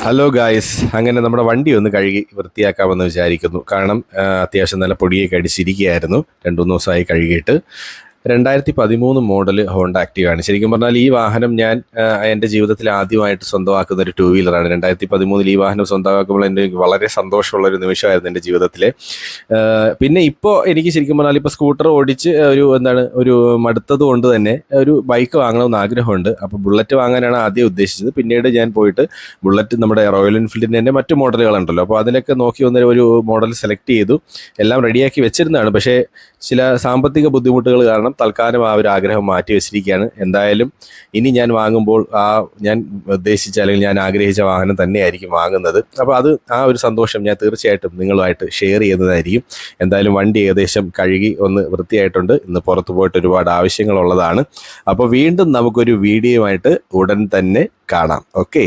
Hello guys, അങ്ങനെ നമ്മുടെ വണ്ടി ഒന്ന് കഴുകി വൃത്തിയാക്കാമെന്ന് വിചാരിക്കുന്നു. കാരണം അത്യാവശ്യം നല്ല പൊടിയൊക്കെ അടിച്ചിരിക്കുകയായിരുന്നു. 2-3 ദിവസമായി കഴുകിയിട്ട്. 2013 മോഡൽ ഹോണ്ട ആക്റ്റീവയാണ്. ശരിക്കും പറഞ്ഞാൽ ഈ വാഹനം ഞാൻ എൻ്റെ ജീവിതത്തിൽ ആദ്യമായിട്ട് സ്വന്തമാക്കുന്ന ഒരു ടൂ വീലറാണ്. 2013 ഈ വാഹനം സ്വന്തമാക്കുമ്പോൾ എൻ്റെ വളരെ സന്തോഷമുള്ളൊരു നിമിഷമായിരുന്നു എൻ്റെ ജീവിതത്തിലെ. പിന്നെ ഇപ്പോൾ എനിക്ക് ശരിക്കും പറഞ്ഞാൽ ഇപ്പോൾ സ്കൂട്ടർ ഓടിച്ച് ഒരു മടുത്തത് കൊണ്ട് തന്നെ ഒരു ബൈക്ക് വാങ്ങണമെന്ന് ആഗ്രഹമുണ്ട്. അപ്പോൾ ബുള്ളറ്റ് വാങ്ങാനാണ് ആദ്യം ഉദ്ദേശിച്ചത്. പിന്നീട് ഞാൻ പോയിട്ട് ബുള്ളറ്റ്, നമ്മുടെ റോയൽ എൻഫീൽഡിൻ്റെ തന്നെ മറ്റു മോഡലുകളുണ്ടല്ലോ, അപ്പോൾ അതിലൊക്കെ നോക്കി വന്ന ഒരു മോഡൽ സെലക്ട് ചെയ്തു. എല്ലാം റെഡിയാക്കി വെച്ചിരുന്നതാണ്. പക്ഷേ ചില സാമ്പത്തിക ബുദ്ധിമുട്ടുകൾ കാരണം തൽക്കാലം ആ ഒരു ആഗ്രഹം മാറ്റി വെച്ചിരിക്കുകയാണ്. എന്തായാലും ഇനി ഞാൻ വാങ്ങുമ്പോൾ ഞാൻ ഉദ്ദേശിച്ച അല്ലെങ്കിൽ ഞാൻ ആഗ്രഹിച്ച വാഹനം തന്നെയായിരിക്കും വാങ്ങുന്നത്. അപ്പോൾ ആ ഒരു സന്തോഷം ഞാൻ തീർച്ചയായിട്ടും നിങ്ങളുമായിട്ട് ഷെയർ ചെയ്യുന്നതായിരിക്കും. എന്തായാലും വണ്ടി ഏകദേശം കഴുകി ഒന്ന് വൃത്തിയായിട്ടുണ്ട്. ഇന്ന് പുറത്തു പോയിട്ട് ഒരുപാട് ആവശ്യങ്ങളുള്ളതാണ്. അപ്പോൾ വീണ്ടും നമുക്കൊരു വീഡിയോയുമായിട്ട് ഉടൻ തന്നെ കാണാം. ഓക്കെ.